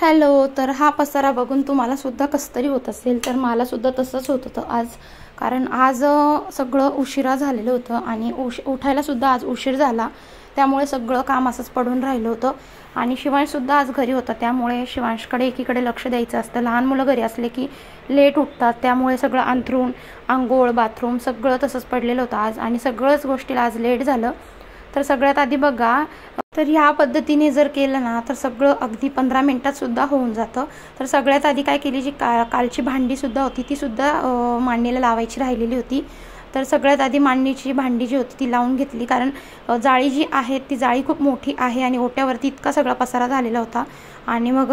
Hello. तर हा पसारा बघून तुम्हाला सुद्धा कसं तरी होत असेल, तर मला सुद्धा तसंच होत होतं आज. कारण आज सगळं उशिरा झालेलं होतं आणि उठायला सुद्धा आज उशीर झाला. त्यामुळे सगळं काम असंच पडून राहिलं होतं. आणि शिवांशसुद्धा आज घरी होता, त्यामुळे शिवांशकडे एकीकडे लक्ष द्यायचं असतं. लहान मुलं घरी असले की लेट उठतात, त्यामुळे सगळं अंथरूण, आंघोळ, बाथरूम सगळं तसंच पडलेलं होतं आज. आणि सगळंच गोष्टीला आज लेट झालं. तर सगळ्यात आधी बघा, तर ह्या पद्धतीने जर केलं ना तर सगळं अगदी 15 मिनिटात सुद्धा होऊन जातं. तर सगळ्यात आधी काय केली, जी कालची भांडीसुद्धा होती ती सुद्धा मांडणीला लावायची राहिलेली होती. तर सगळ्यात आधी मांडणीची भांडी जी होती ती लावून घेतली, कारण जाळी जी आहे ती जाळी खूप मोठी आहे आणि ओट्यावरती इतका सगळा पसारा झालेला होता. आणि मग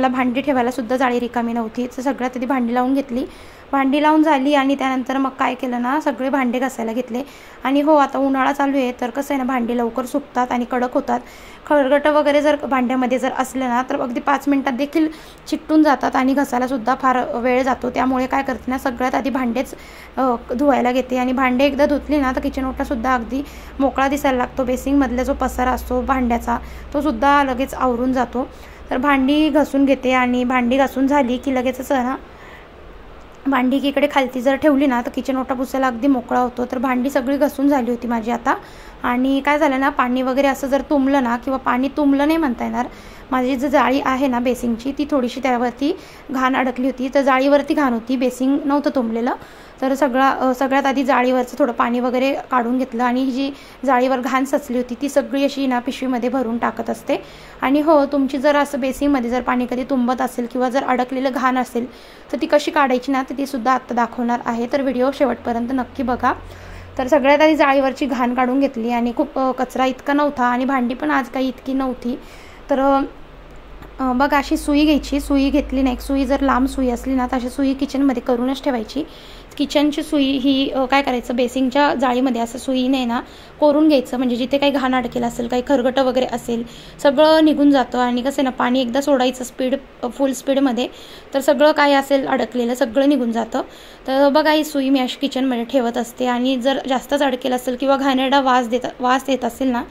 भांडी ठेवायला सुद्धा जाळी रिकामी नव्हती. तर सगळ्यात आधी भांडी लावून घेतली. भांडी लावून झाली आणि त्यानंतर मग काय केलं ना, सगळे भांडे घासायला घेतले. आणि हो, आता उन्हाळा चालू आहे तर कसं आहे ना, भांडी लवकर सुकतात आणि कडक होतात. खळगटं वगैरे जर भांड्यामध्ये जर असलं ना तर अगदी 5 मिनिटात देखील चिकटून जातात आणि घासायलासुद्धा फार वेळ जातो. त्यामुळे काय करते ना, सगळ्यात आधी भांडेच धुवायला घेते. आणि भांडे एकदा धुतली ना तर किचन ओटासुद्धा अगदी मोकळा दिसायला लागतो. बेसिंगमधला जो पसारा असतो भांड्याचा तो सुद्धा लगेच आवरून जातो. तर भांडी घासून घेते आणि भांडी घासून झाली की लगेचच ना, भांडी एकीकडे खालती जर ठेवली ना तर किचन ओटा पुसायला अगदी मोकळा होतो. तर भांडी सगळी घासून झाली होती माझी आता. आणि काय झालं ना, पाणी वगैरे असं जर तुंबलं ना, किंवा पाणी तुंबलं नाही म्हणता येणार, माझी जी जाळी आहे ना बेसिंगची ती थोडीशी त्यावरती घाण अडकली होती. तर जाळीवरती घाण होती, बेसिंग नव्हतं तुंबलेलं. तर सगळ्यात आधी जाळीवरचं थोडं पाणी वगैरे काढून घेतलं आणि जी जाळीवर घाण सचली होती ती सगळी अशी ना पिशवीमध्ये भरून टाकत असते. आणि हो, तुमची जर असं बेसिंगमध्ये जर पाणी कधी तुंबत असेल किंवा जर अडकलेलं घाण असेल तर ती कशी काढायची ना, तर ती सुद्धा आत्ता दाखवणार आहे. तर व्हिडिओ शेवटपर्यंत नक्की बघा. तर सगळ्यात आधी जाळीवरची घाण काढून घेतली आणि खूप कचरा इतका नव्हता आणि भांडी पण आज काही इतकी नव्हती. तर बघा, अशी सुई घ्यायची. सुई घेतली ना, एक सुई जर लांब सुई असली ना तर अशी सुई किचनमध्ये करूनच ठेवायची. किचनची सुई ही काय करायचं, बेसिंगच्या जाळीमध्ये असं सुईने ना कोरून घ्यायचं. म्हणजे जिथे काही घाण अडकेलं असेल, काही खरगटं वगैरे असेल, सगळं निघून जातं. आणि कसं ना, पाणी एकदा सोडायचं फुल स्पीडमध्ये, तर सगळं काय असेल अडकलेलं सगळं निघून जातं. तर बघा, ही सुई मी अशी किचनमध्ये ठेवत असते. आणि जर जास्तच अडकेलं असेल किंवा घाणेरडा वास येत असेल ना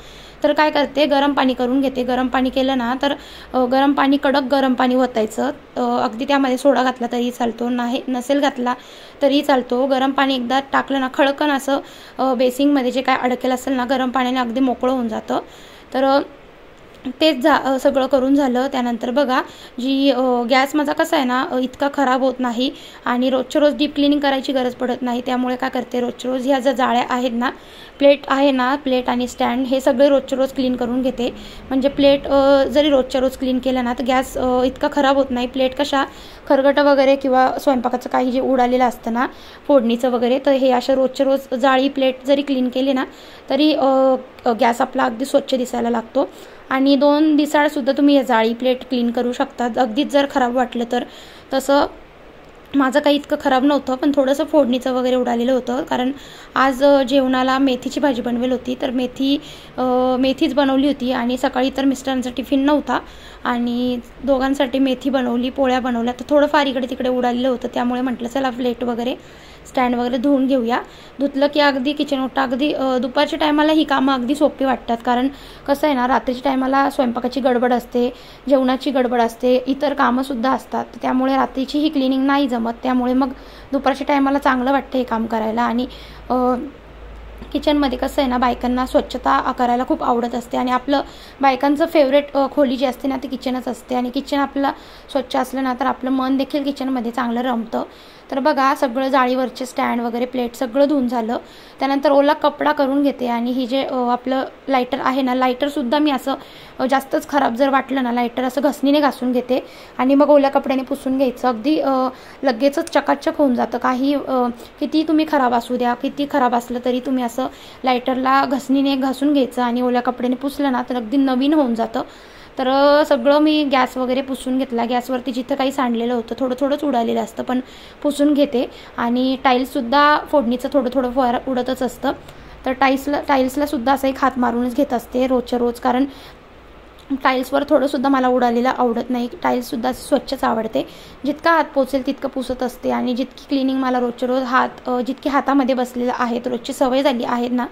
तर काय करते, गरम पाणी करून घेते. गरम पाणी केलं ना तर कडक गरम पाणी ओतायचं. अगदी त्यामध्ये सोडा घातला तरी चालतो, नसेल घातला तरी चालतो. गरम पाणी एकदा टाकलं ना, खळकन असं बेसिंगमध्ये जे काय अडकेलं असेल ना, गरम पाण्याने अगदी मोकळं होऊन जातं. तर तेच सगळं करून झालं. त्यानंतर बघा, जी गॅस माझा कसा आहे ना, इतका खराब होत नाही आणि रोजच्या रोज डीप क्लिनिंग करायची गरज पडत नाही. त्यामुळे काय करते, रोजच्या रोज ह्या ज्या जाळ्या आहेत ना, प्लेट आहे ना, प्लेट आणि स्टँड हे सगळे रोजच्या रोज क्लीन करून घेते. म्हणजे प्लेट जरी रोजच्या रोज क्लीन केलं ना तर गॅस इतका खराब होत नाही. प्लेट कशा खरगटं वगैरे किंवा स्वयंपाकाचं काही जे उडालेलं असतं ना, फोडणीचं वगैरे, तर हे अशा रोजच्या रोज जाळी प्लेट जरी क्लीन केली ना तरी गॅस आपला अगदी स्वच्छ दिसायला लागतो. आणि 2 दिवसाळसुद्धा तुम्ही हे जाळी प्लेट क्लीन करू शकता, अगदीच जर खराब वाटलं तर. तसं माझं काही इतकं खराब नव्हतं, पण थोडंसं फोडणीचं वगैरे उडालेलं होतं. कारण आज जेवणाला मेथीची भाजी बनवेल होती, तर मेथीच बनवली होती. आणि सकाळी तर मिस्टरांचा टिफिन नव्हता आणि दोघांसाठी मेथी बनवली, पोळ्या बनवल्या. तर थोडंफार इकडे तिकडे उडालेलं होतं, त्यामुळे म्हटलं चला प्लेट वगैरे स्टँड वगैरे धुवून घेऊया. धुतलं की अगदी किचन ओटा अगदी दुपारच्या टायमाला ही कामं अगदी सोपी वाटतात. कारण कसं आहे ना, रात्रीच्या टायमाला स्वयंपाकाची गडबड असते, जेवणाची गडबड असते, इतर कामंसुद्धा असतात. त्यामुळे रात्रीची ही क्लिनिंग नाही जमत. त्यामुळे मग दुपारच्या टायमाला चांगलं वाटतं हे काम करायला. आणि किचनमध्ये कसं आहे ना, बायकांना स्वच्छता करायला खूप आवडत असते. आणि आपलं बायकांचं फेवरेट खोली जी असते ना ती किचनच असते. आणि किचन आपलं स्वच्छ असलं ना तर आपलं मन देखील किचनमध्ये चांगलं रमतं. तर बघा, सगळं जाळीवरचे स्टँड वगैरे प्लेट सगळं धुवून झालं. त्यानंतर ओला कपडा करून घेते. आणि ही जे आपलं लायटर आहे ना, लायटरसुद्धा मी असं जास्तच खराब जर वाटलं ना, लायटर असं घसणीने घासून घेते आणि मग ओल्या कपड्याने पुसून घ्यायचं. अगदी लगेचच चकाचक होऊन जातं. किती तुम्ही खराब असू द्या, किती खराब असलं तरी तुम्ही असं लायटरला घसणीने घासून घ्यायचं आणि ओल्या कपड्याने पुसलं ना तर अगदी नवीन होऊन जातं. तर सगळं मी गॅस वगैरे पुसून घेतला. गॅसवरती जिथं काही सांडलेलं होतं थोडंच उडालेलं असतं, पण पुसून घेते. आणि टाईल्ससुद्धा फोडणीचं थोडं उडतच असतं. तर टाईल्सला सुद्धा असं एक हात मारूनच घेत असते रोजच्या रोज. कारण टाईल्सवर थोडंसुद्धा मला उडालेलं आवडत नाही. टाईल्ससुद्धा स्वच्छच आवडते. जितका हात पोचेल तितकं पुसत असते. आणि जितकी क्लिनिंग मला रोजच्या रोज जितकी हातामध्ये बसलेलं आहेत, रोजची सवय झाली आहेत ना,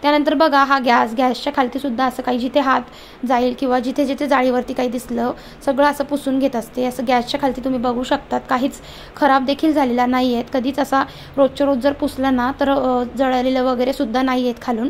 त्यानंतर बघा हा गॅसच्या खालतीसुद्धा असं काही जिथे हात जाईल किंवा जिथे जिथे जाळीवरती काही दिसलं सगळं असं पुसून घेत असते. असं गॅसच्या खालती तुम्ही बघू शकतात काहीच खराब देखील झालेला नाही आहेत. कधीच असा रोजच्या रोज जर पुसला ना तर जळलेलं वगैरे सुद्धा नाही आहेत खालून.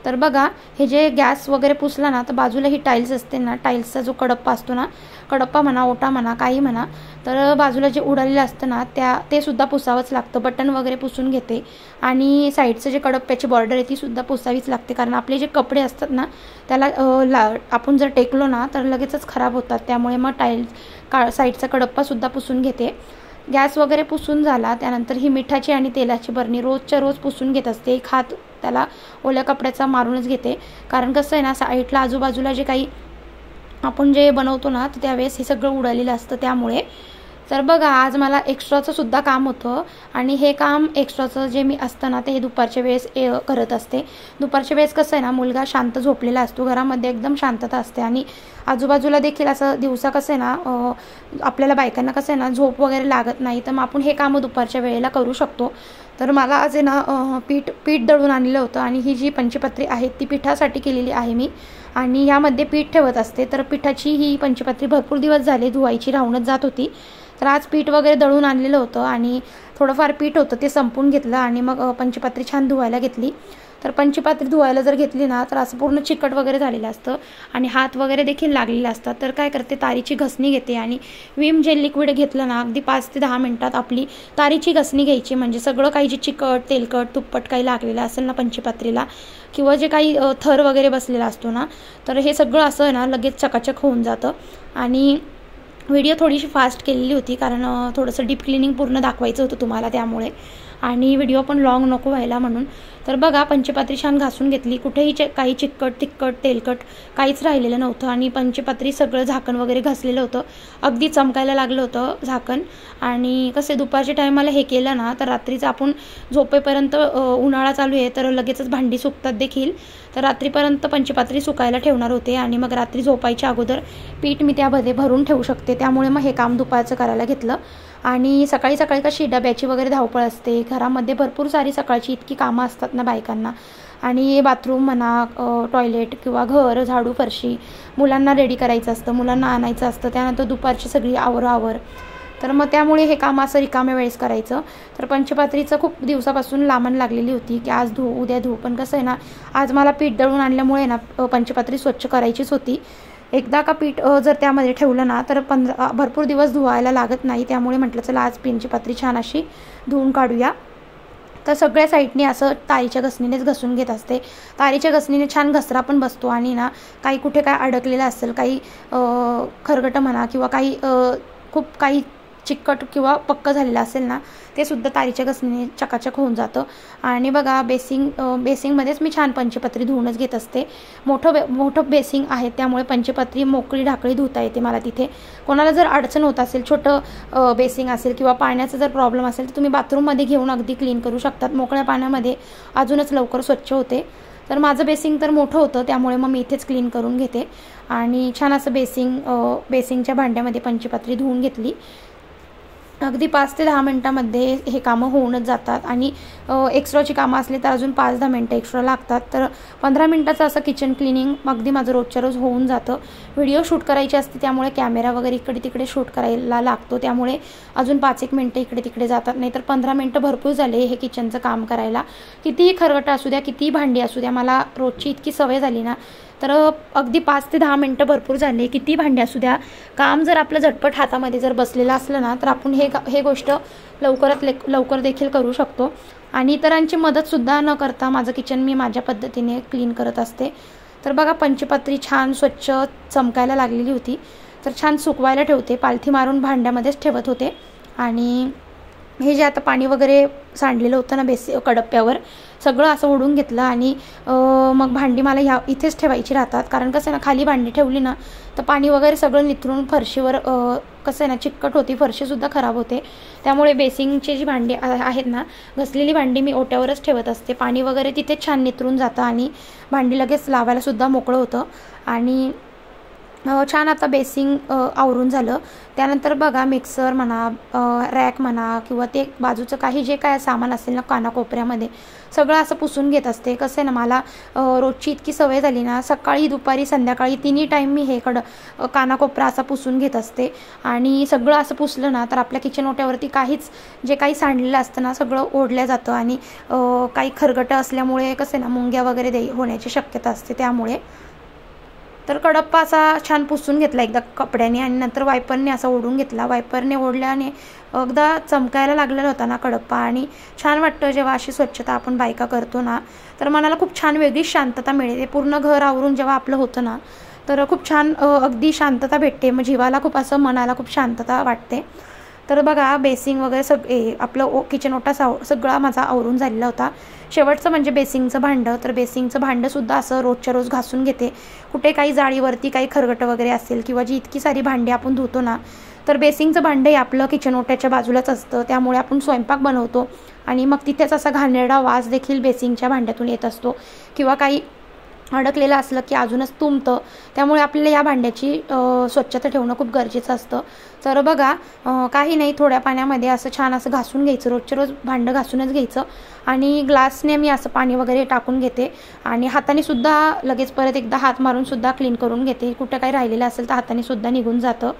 तर बघा हे जे गॅस वगैरे पुसला ना तर बाजूला ही टाईल्स असते ना, टाईल्सचा जो कडप्पा असतो ना, कडप्पा म्हणा ओटा म्हणा काही म्हणा, तर बाजूला जे उडालेलं असतं ना ते सुद्धा पुसावंच लागतं. बटन वगैरे पुसून घेते आणि साईडचं जे कडप्प्याची बॉर्डर आहे ती सुद्धा पुसावीच लागते, कारण आपले जे कपडे असतात ना त्याला आपण जर टेकलो ना तर लगेचच खराब होतात. त्यामुळे मग साईडचा कडप्पासुद्धा पुसून घेते. गॅस वगैरे पुसून झाला त्यानंतर ही मिठाची आणि तेलाची बरणी रोजच्या रोज पुसून घेत असते. एक हात त्याला ओल्या कपड्याचा मारूनच घेते, कारण कसं आहे ना साईडला आजूबाजूला जे काही आपण जे बनवतो ना तर त्यावेळेस हे सगळं उडालेलं असतं त्यामुळे. तर बघा आज मला एक्स्ट्राचं सुद्धा काम होतं आणि हे काम एक्स्ट्राचं जे मी असतं ना ते हे दुपारच्या वेळेस करत असते. दुपारच्या वेळेस कसं आहे ना मुलगा शांत झोपलेला असतो, घरामध्ये एकदम शांतता असते आणि आजूबाजूला देखील असं दिवसा कसं आहे ना आपल्याला बायकांना कसं आहे ना झोप वगैरे लागत नाही, तर मग आपण हे कामं दुपारच्या वेळेला करू शकतो. तर मला आज आहे ना पीठ दळून आणलेलं होतं आणि ही जी पंचपत्री आहे ती पिठासाठी केलेली आहे मी आणि यामध्ये पीठ ठेवत असते. तर पिठाची ही पंचपत्री भरपूर दिवस झाले धुवायची राहूनच जात होती. तर आज पीठ वगैरे दळून आणलेलं होतं आणि थोडंफार पीठ होतं ते संपून घेतलं आणि मग पंचपत्री छान धुवायला घेतली. तर पंचपत्री धुवायला जर घेतली ना तर असं पूर्ण चिकट वगैरे झालेलं असतं आणि हात वगैरे देखील लागलेले असतात. तर काय करते तारीची घसणी घेते आणि विम जेल लिक्विड घेतलं ना अगदी 5 ते 10 मिनिटात आपली तारीची घसणी घ्यायची, म्हणजे सगळं काही जे चिकट तेलकट तुप्पट काही लागलेलं असेल ना पंचपत्रीला किंवा जे काही थर वगैरे बसलेला असतो ना तर हे सगळं असं ना लगेच चकाचक होऊन जातं. आणि व्हिडिओ थोडीशी फास्ट केलेली होती कारण थोडंसं डीप क्लिनिंग पूर्ण दाखवायचं होतं तुम्हाला त्यामुळे, आणि व्हिडिओ पण लॉंग नको व्हायला म्हणून. तर बघा पंचपत्री छान घासून घेतली, कुठेही काही चिकट तिखट तेलकट काहीच राहिलेलं नव्हतं आणि पंचपत्री सगळं झाकण वगैरे घासलेलं होतं, अगदी चमकायला लागलं होतं झाकण. आणि कसे दुपारच्या टायमाला हे केलं ना तर रात्रीचं आपण झोपेपर्यंत उन्हाळा चालू आहे तर लगेचच भांडी सुकतात देखील, तर रात्रीपर्यंत पंचपत्री सुकायला ठेवणार होते आणि मग रात्री झोपायच्या अगोदर पीठ मी त्यामध्ये भरून ठेवू शकते. त्यामुळे मग हे काम दुपारचं करायला घेतलं. आणि सकाळी सकाळी कशी डब्याची वगैरे धावपळ असते, घरामध्ये भरपूर सारी सकाळची इतकी कामं असतात ना बायकांना, आणि बाथरूम म्हणा टॉयलेट किंवा घर झाडू फरशी, मुलांना रेडी करायचं असतं, मुलांना आणायचं असतं, त्यानंतर दुपारची सगळी आवर. तर मग त्यामुळे हे काम असं रिकाम्या वेळेस करायचं. तर पंचपत्रीचं खूप दिवसापासून लांबण लागलेली होती की आज धुऊ उद्या धुऊ, पण कसं आहे ना आज मला पीठ दळून आणल्यामुळे ना पंचपत्री स्वच्छ करायचीच होती. एकदा का पीठ जर त्यामध्ये ठेवलं ना तर भरपूर दिवस धुवायला लागत नाही, त्यामुळे म्हटलं चला आज पंचपत्री छान अशी धुवून काढूया. तर सगळ्या साईडने असं तारीच्या घसणीनेच घसून घेत असते. तारीच्या घसणीने छान घसरा पण बसतो आणि ना काही कुठे काय अडकलेलं असेल, काही खरगटं म्हणा किंवा काही खूप काही चिकट किंवा पक्क झालेलं असेल ना ते सुद्धा तारीच्या घसणीने चकाचक होऊन जातं. आणि बघा बेसिंगमध्येच मी छान पंचपत्री धुवूनच घेत असते. मोठं बेसिंग आहे त्यामुळे पंचपत्री मोकळी ढाकळी धुता येते मला तिथे. कोणाला जर अडचण होत असेल, छोटं बेसिंग असेल किंवा पाण्याचा जर प्रॉब्लेम असेल तर तुम्ही बाथरूममध्ये घेऊन अगदी क्लीन करू शकतात. मोकळ्या पाण्यामध्ये अजूनच लवकर स्वच्छ होते. तर माझं बेसिंग तर मोठं होतं त्यामुळे मग मी इथेच क्लीन करून घेते आणि छान असं बेसिंगच्या भांड्यामध्ये पंचपत्री धुवून घेतली. अगदी 5 ते 10 मिनटामध्ये हे कामं होऊनच जातात आणि एक्स्ट्राची कामं असली तर अजून 5-10 मिनटं एक्स्ट्रा लागतात. तर 15 मिनटाचं असं किचन क्लिनिंग अगदी माझं रोजच्या रोज होऊन जातं. व्हिडिओ शूट करायची असते त्यामुळे कॅमेरा वगैरे इकडे तिकडे शूट करायला लागतो, त्यामुळे अजून 5-1 मिनटं इकडे तिकडे जातात. नाहीतर 15 मिनटं भरपूर झाले हे किचनचं काम करायला. कितीही खरगटं असू द्या, कितीही भांडी असू द्या, मला रोजची इतकी सवय झाली ना तर अगदी 5 ते 10 मिनटं भरपूर झाले. किती भांडी असू द्या, काम जर आपलं झटपट हातामध्ये जर बसलेलं असलं ना तर आपण हे गोष्ट लवकर देखील करू शकतो. आणि इतरांची मदतसुद्धा न करता माझं किचन मी माझ्या पद्धतीने क्लीन करत असते. तर बघा पंचपत्री छान स्वच्छ चमकायला लागलेली होती, तर छान सुकवायला ठेवते. पालथी मारून भांड्यामध्येच ठेवत होते. आणि हे जे आता पाणी वगैरे सांडलेलं होतं ना कडप्प्यावर सगळं असं ओढून घेतलं आणि मग भांडी मला इथेच ठेवायची राहतात, कारण कसं आहे ना खाली भांडी ठेवली ना तर पाणी वगैरे सगळं निथरून फरशीवर कसं आहे ना चिकट होती, फरशीसुद्धा खराब होते. त्यामुळे बेसिंगची जी भांडी आहेत ना घसलेली भांडी मी ओट्यावरच ठेवत असते. पाणी वगैरे तिथेच छान निथरून जातं आणि भांडी लगेच लावायला सुद्धा मोकळं होतं. आणि छान आता बेसिंग आवरून झालं. त्यानंतर बघा मिक्सर म्हणा, रॅक म्हणा किंवा ते बाजूचं काही जे काय सामान असेल ना कानाकोपऱ्यामध्ये सगळं असं पुसून घेत असते. कसं आहे ना, मला रोजची इतकी सवय झाली ना, सकाळी दुपारी संध्याकाळी तिन्ही टाईम मी हे कानाकोपरा असा पुसून घेत असते. आणि सगळं असं पुसलं ना तर आपल्या किचन ओट्यावरती काहीच जे काही सांडलेलं असतं ना सगळं ओढलं जातं. आणि काही खरगटं असल्यामुळे कसं आहे ना, मुंग्या वगैरे होण्याची शक्यता असते. त्यामुळे तर कडप्पा असा छान पुसून घेतला एकदा कपड्याने आणि नंतर वायपरने असा ओढून घेतला. वायपरने ओढल्याने एकदा चमकायला लागलेला होता ना कडप्पा. आणि छान वाटतं जेव्हा अशी स्वच्छता आपण बायका करतो ना, तर मनाला खूप छान वेगळीच शांतता मिळते. पूर्ण घर आवरून जेव्हा आपलं होतं ना तर खूप छान अगदी शांतता भेटते. मग जीवाला खूप असं मनाला खूप शांतता वाटते. तर बघा बेसिंग वगैरे आपलं किचन ओटा सगळा माझा आवरून झालेला होता. शेवटचं म्हणजे बेसिंगचं भांडं. तर बेसिंगचं भांडंसुद्धा असं रोजच्या रोज घासून घेते. कुठे काही जाळीवरती काही खरगटं वगैरे असेल किंवा जी इतकी सारी भांडी आपण धुतो ना, तर बेसिंगचं भांडं हे आपलं किचन ओट्याच्या बाजूलाच असतं. त्यामुळे आपण स्वयंपाक बनवतो आणि मग तिथेच असा घाणेरडा वास देखील बेसिंगच्या भांड्यातून येत असतो किंवा काही अडकलेलं असलं की अजूनच तुंबतं. त्यामुळे आपल्याला या भांड्याची स्वच्छता ठेवणं खूप गरजेचं असतं. तर बघा काही नाही, थोड्या पाण्यामध्ये असं छान असं घासून घ्यायचं. रोजच्या रोज भांडं घासूनच घ्यायचं. आणि ग्लासने मी असं पाणी वगैरे टाकून घेते आणि हाताने सुद्धा लगेच परत एकदा हात मारून सुद्धा क्लीन करून घेते. कुठं काही राहिलेलं असेल तर हाताने सुद्धा निघून जातं.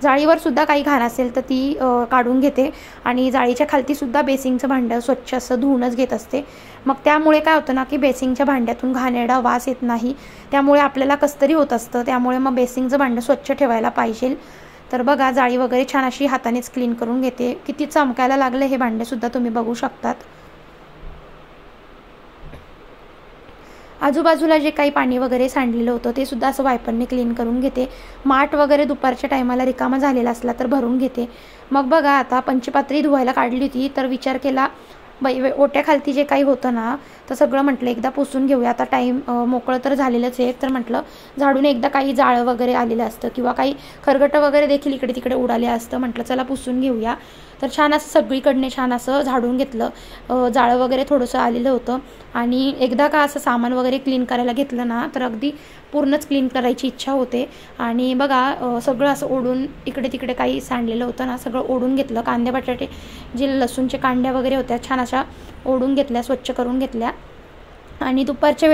जाळीवर सुद्धा काही घाण असेल तर ती काढून घेते आणि जाळीच्या खालती सुद्धा बेसिंगचं भांडं स्वच्छ असं धुवूनच घेत असते. मग त्यामुळे काय होतं ना की बेसिंगच्या भांड्यातून घाणेरडा वास येत नाही. त्यामुळे आपल्याला कसतरी होत असतं. त्यामुळे मग बेसिंगचं भांडं स्वच्छ ठेवायला पाहिजे. तर बघा जाळी वगैरे छान अशी हातानेच क्लीन करून घेते. किती चमकायला लागलं हे भांडेसुद्धा तुम्ही बघू शकतात. आजूबाजूला जे काही पाणी वगैरे सांडलेलं होतं ते सुद्धा असं वायपरने क्लीन करून घेते. माठ वगैरे दुपारच्या टायमाला रिकामा झालेला असला तर भरून घेते. मग बघा आता पंचपात्री धुवायला काढली होती तर विचार केला ओट्याखालती जे काही होतं ना तर सगळं म्हटलं एकदा पुसून घेऊया. आता टाईम मोकळं तर झालेलंच आहे. तर म्हटलं झाडून एकदा काही जाळं वगैरे आलेलं असतं किंवा काही खरगटं वगैरे देखील इकडे तिकडे उडाले असतं. म्हटलं चला पुसून घेऊया. तर छान असं सगळीकडने छान असं झाडून घेतलं. जाळं वगैरे थोडंसं आलेलं होतं आणि एकदा का असं सामान वगैरे क्लीन करायला घेतलं ना तर अगदी पूर्णच क्लीन करायची इच्छा होते. आणि बघा सगळं असं ओढून इकडे तिकडे काही सांडलेलं होतं ना सगळं ओढून घेतलं. कांदे बटाटे जे लसूणचे कांड्या वगैरे होत्या छान अशा ओढून घेतल्या, स्वच्छ करून घेतल्या. आणि दुपारच्या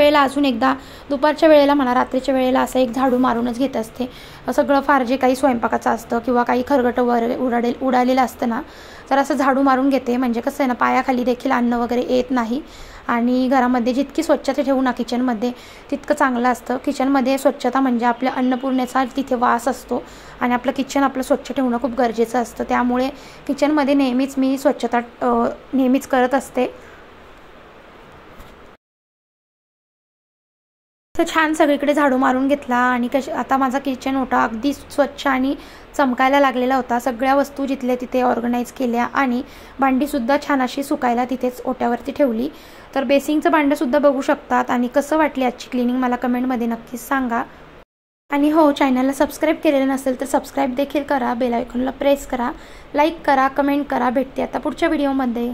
वेळेला म्हणा रात्रीच्या वेळेला असं एक झाडू मारूनच घेत असते. सगळं फार जे काही स्वयंपाकाचं असतं किंवा काही खरगटं वगैरे उडालेलं असतं ना तर असं झाडू मारून घेते. म्हणजे कसं आहे ना पायाखाली देखील अन्न वगैरे येत नाही. आणि घरामध्ये जितकी स्वच्छता ठेवू ना किचनमध्ये तितकं चांगलं असतं. किचनमध्ये स्वच्छता म्हणजे आपल्या अन्नपूर्णेचा तिथे वास असतो आणि आपलं किचन आपलं स्वच्छ ठेवणं खूप गरजेचं असतं. त्यामुळे किचनमध्ये नेहमीच मी स्वच्छता नेहमीच करत असते. तर छान सगळीकडे झाडू मारून घेतला आणि आता माझा किचन ओटा अगदी स्वच्छ आणि चमकायला लागलेला होता. सगळ्या वस्तू जिथल्या तिथे ऑर्गनाईज केल्या आणि भांडीसुद्धा छान अशी सुकायला तिथेच ओट्यावरती ठेवली. तर बेसिंगचं भांडंसुद्धा बघू शकतात. आणि कसं वाटली आजची क्लिनिंग मला कमेंटमध्ये नक्कीच सांगा. आणि हो, चॅनलला सबस्क्राईब केलेलं नसेल तर सबस्क्राईब देखील करा. बेल आयकॉनला प्रेस करा, लाईक करा, कमेंट करा. भेटते आता पुढच्या व्हिडिओमध्ये.